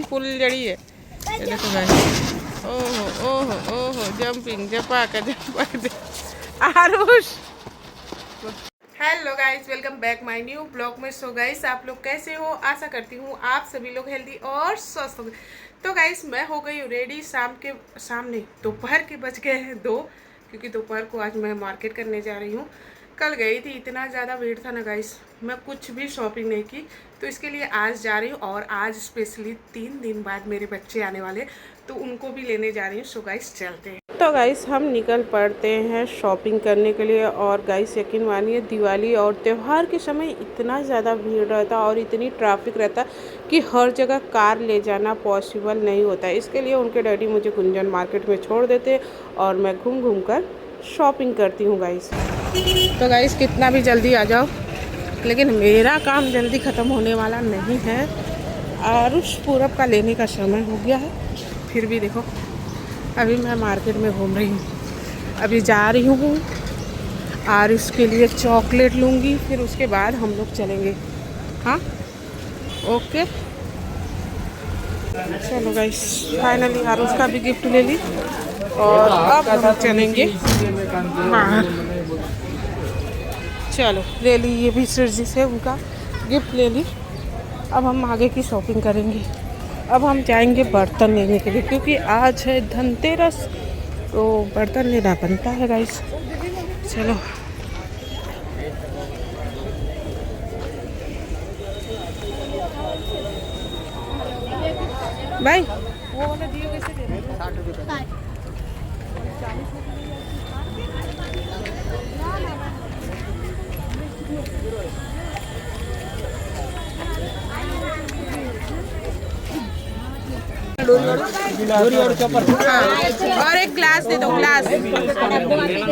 Full जड़ी है। ये देखो गाइस, ओहो ओहो ओहो, जंपिंग जपाक जपाक। Aarush, hello guys, welcome back my new blog में। सो गाइस, आप लोग कैसे हो? आशा करती हूँ आप सभी लोग हेल्दी और स्वस्थ हो गए। तो गाइस, मैं हो गई हूँ रेडी। शाम नहीं, दोपहर के बज गए हैं 2, क्योंकि दोपहर को आज मैं मार्केट करने जा रही हूँ। कल गई थी, इतना ज़्यादा भीड़ था ना गाइस, मैं कुछ भी शॉपिंग नहीं की। तो इसके लिए आज जा रही हूँ, और आज स्पेशली 3 दिन बाद मेरे बच्चे आने वाले, तो उनको भी लेने जा रही हूँ। सो गाइस, चलते हैं। तो गाइस, हम निकल पड़ते हैं शॉपिंग करने के लिए। और गाइस, यकीन मानिए, दिवाली और त्यौहार के समय इतना ज़्यादा भीड़ रहता और इतनी ट्रैफिक रहता कि हर जगह कार ले जाना पॉसिबल नहीं होता। इसके लिए उनके डैडी मुझे गुंजन मार्केट में छोड़ देते और मैं घूम घूम कर शॉपिंग करती हूँ गाइस। तो गाइस, कितना भी जल्दी आ जाओ, लेकिन मेरा काम जल्दी ख़त्म होने वाला नहीं है। आरुष पूरब का लेने का समय हो गया है। फिर भी देखो, अभी मैं मार्केट में घूम रही हूँ। अभी जा रही हूँ और इसके लिए चॉकलेट लूँगी, फिर उसके बाद हम लोग चलेंगे। हाँ, ओके, चलो गाइस। फाइनली आरुष का भी गिफ्ट ले ली और अब हम चलेंगे बाहर। चलो, ले ली, ये भी सरजी से उनका गिफ्ट ले ली। अब हम आगे की शॉपिंग करेंगे। अब हम जाएंगे बर्तन लेने के लिए, क्योंकि आज है धनतेरस, तो बर्तन लेना बनता है गाइस। चलो, भाई वो वाला दियो कैसे दे रहे हैं? 60 रुपये। 40 और एक ग्लास दे दो, ग्लास।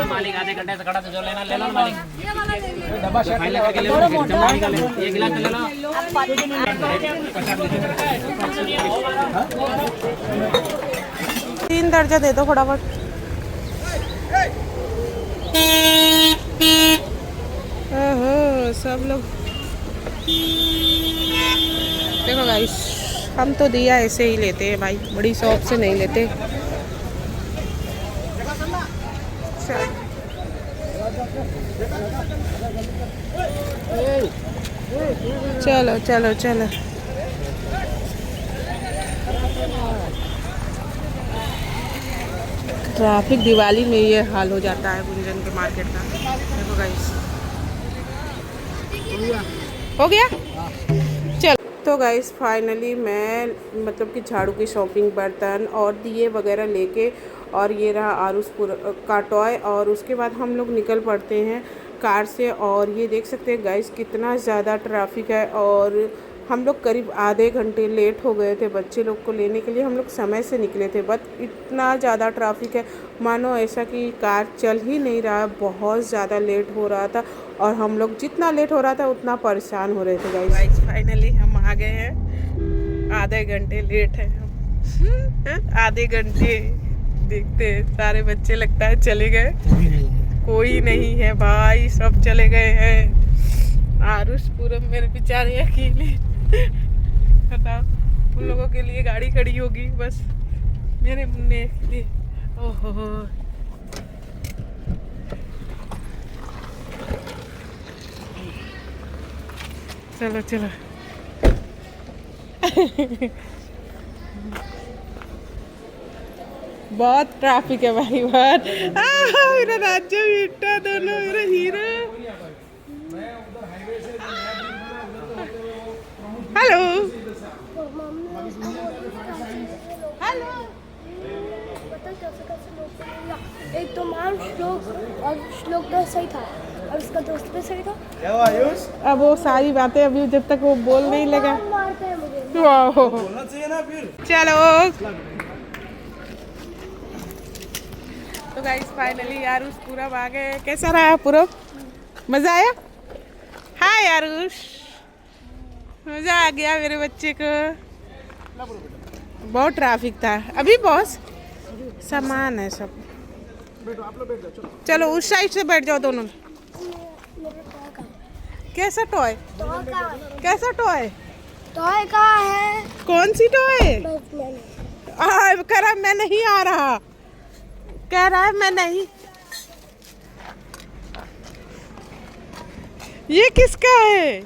मालिक आधे घंटे से खड़ा तो जो लेना ले लो मालिक। डब्बा शर्ट लेके ले लो, ये गिलास ले लो। 3 दर्जा दे दो फटाफट। ओहो, सब लोग देखो गाइस, हम तो दिया ऐसे ही लेते हैं भाई, बड़ी शॉप से नहीं लेते। चलो चलो चलो। ट्रैफिक दिवाली में ये हाल हो जाता है गुंजन के मार्केट का। देखो गाइस, हो गया। चल, तो गाइस फाइनली मैं मतलब कि झाड़ू की शॉपिंग, बर्तन और दिए वगैरह लेके, और ये रहा आरुषपुर का टॉय, और उसके बाद हम लोग निकल पड़ते हैं कार से। और ये देख सकते हैं गाइस, कितना ज़्यादा ट्रैफिक है, और हम लोग करीब आधे घंटे लेट हो गए थे बच्चे लोग को लेने के लिए। हम लोग समय से निकले थे, बट इतना ज़्यादा ट्रैफिक है, मानो ऐसा कि कार चल ही नहीं रहा। बहुत ज़्यादा लेट हो रहा था, और हम लोग जितना लेट हो रहा था उतना परेशान हो रहे थे गाइस। फाइनली हम आ गए हैं। आधे घंटे लेट है हम। आधे घंटे देखते हैं, सारे बच्चे लगता है चले गए। कोई नहीं है भाई, सब चले गए हैं। आरुष पूरब मेरे बेचारे अकेले। बताओ, उन लोगों के लिए गाड़ी खड़ी होगी, बस मेरे मुन्ने के लिए। ओहो, चलो चलो। बहुत ट्रैफिक है भाई, बहुत। मेरा राज्य बेटा, दोनों मेरा हीरो। Hello hello. एक तो मान श्लोक, और श्लोक तो सही था, और उसका दोस्त भी सही था। अब वो सारी बातें अभी जब तक वो बोल नहीं लगा। मारते हैं मुझे। वाह, बोलना चाहिए ना फिर। चलो, तो गाइस फाइनली आरुष पूरब आ गए। कैसा रहा पूरब? मज़ा आया? हाय आरुष, मज़ा आ गया मेरे बच्चे को। बहुत ट्रैफिक था अभी, बहुत सामान है सब। चलो उस साइड से बैठ जाओ दोनों। कैसा टॉय? कैसा टॉय? टॉय कहाँ है? कौन सी टॉय? बस मैंने कह रहा मैं नहीं आ रहा, कह रहा है मैं नहीं। ये किसका है?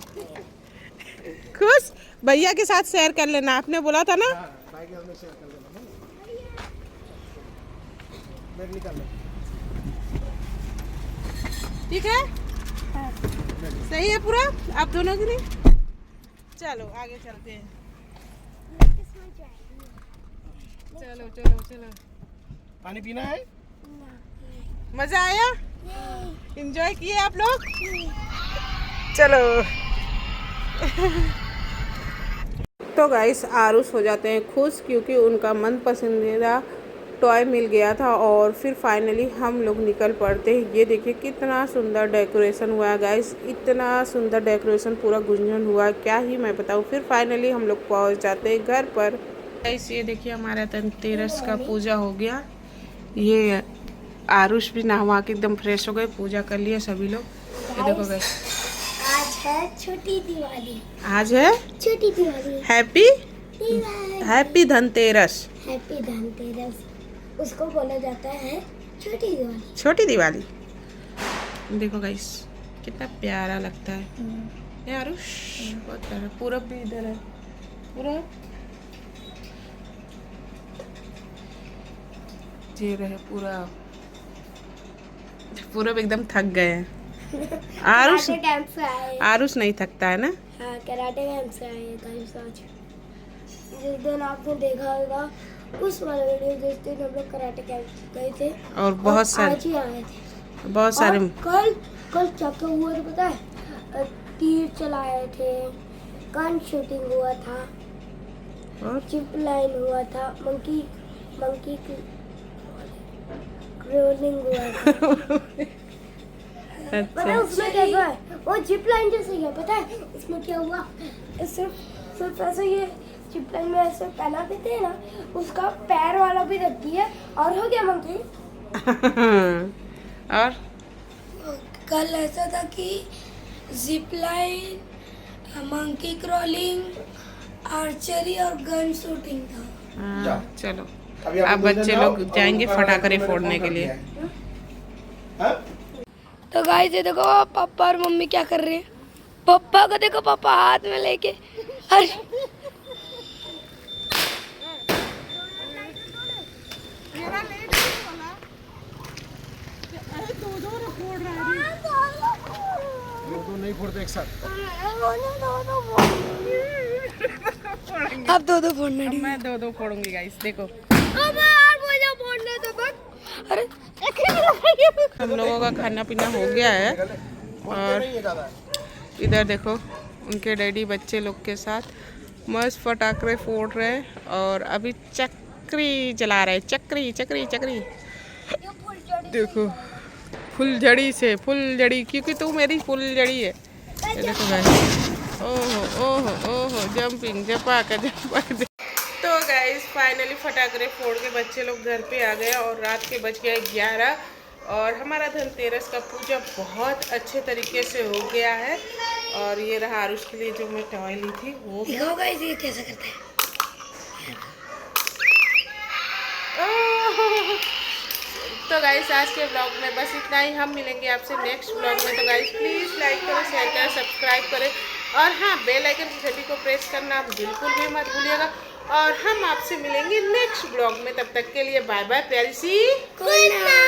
खुश भैया के साथ शेयर कर लेना, आपने बोला था ना। ठीक है, सही है पूरा आप दोनों की नहीं। चलो आगे चलते हैं। चलो चलो चलो। पानी पीना है? मजा आया? एंजॉय किए आप लोग? चलो। तो गाइस आरुष हो जाते हैं खुश क्योंकि उनका मन पसंदीदा टॉय मिल गया था और फिर फाइनली हम लोग निकल पड़ते हैं। ये देखिए कितना सुंदर डेकोरेशन हुआ है गाइस, इतना सुंदर डेकोरेशन पूरा गुंजन हुआ, क्या ही मैं बताऊँ। फिर फाइनली हम लोग पहुंच जाते हैं घर पर। गाइस ये देखिए हमारा धनतेरस का पूजा हो गया। ये आरुष भी नहा के एकदम फ्रेश हो गए, पूजा कर लिए सभी लोग। ये देखो गाइस आज है छोटी दिवाली। आज है छोटी दिवाली। हैप्पी धनतेरस। हैप्पी धनतेरस उसको बोला जाता है छोटी दिवाली। छोटी दिवाली। देखो गाइस कितना प्यारा लगता है ये आरुष, बहुत प्यारा। पूरब भी इधर है, पूरब जी रहे पूरा। पूरब एकदम थक गए हैं। आरुष कैंप से आए। आरुष नहीं थकता है ना। हाँ कराटे कैंप से आए हैं गाइस आज। जिस दिन आपने देखा होगा उस वाला वीडियो, जिस दिन हम लोग कराटे कैंप गए थे और बहुत सारे आज ही आए थे। बहुत सारे और कल क्या क्या हुआ था पता है? तीर चलाए थे, गन शूटिंग हुआ था और जिप लाइन हुआ था, मंकी क्रोलिंग हुआ था। पता है उसमें क्या हुआ है? वो जिप लाइन जैसे ही है, पता है उसमें क्या हुआ? सिर्फ ऐसे ये जिप लाइन में ऐसे पहना देते हैं ना, उसका पैर वाला भी रख दिया और हो गया मंकी। और कल ऐसा था कि zip line, monkey crawling, archery और गन शूटिंग था। चलो अब बच्चे लोग जाएंगे फटाखे फोड़ने के लिए। तो गाइस ये देखो पापा और मम्मी क्या कर रहे हैं। पापा को देखो, पापा हाथ में लेके अरे नहीं फोड़ते एक साथ। अब दो फोड़ने। मैं दो फोड़ूंगी गाइस, देखो फोड़ने तो बस। अरे हम लोगों का खाना पीना हो गया है और इधर देखो उनके डैडी बच्चे लोग के साथ मस्त फटाखे फोड़ रहे हैं और अभी चक्री जला रहे हैं। चक्री देखो फुलझड़ी क्योंकि तू मेरी फुलझड़ी है। ये देखो गाइस, ओहो जंपिंग जपाक। तो गाइस फाइनली फटाखे फोड़ के बच्चे लोग घर पे आ गए और रात के बज गए 11 और हमारा धनतेरस का पूजा बहुत अच्छे तरीके से हो गया है। और ये रहा आरुष के लिए जो मैं टॉय ली थी वो। दिखाओ गाइस ये कैसे करते हैं। तो गाइस आज के ब्लॉग में बस इतना ही। हम मिलेंगे आपसे नेक्स्ट ब्लॉग में। तो गाइस प्लीज़ लाइक करें, शेयर करें, सब्सक्राइब करें और हाँ बेल आइकन की घंटी को प्रेस करना बिल्कुल भी मत भूलिएगा। और हम आपसे मिलेंगे नेक्स्ट ब्लॉग में, तब तक के लिए बाय बाय प्यारी सी गुड नाइट।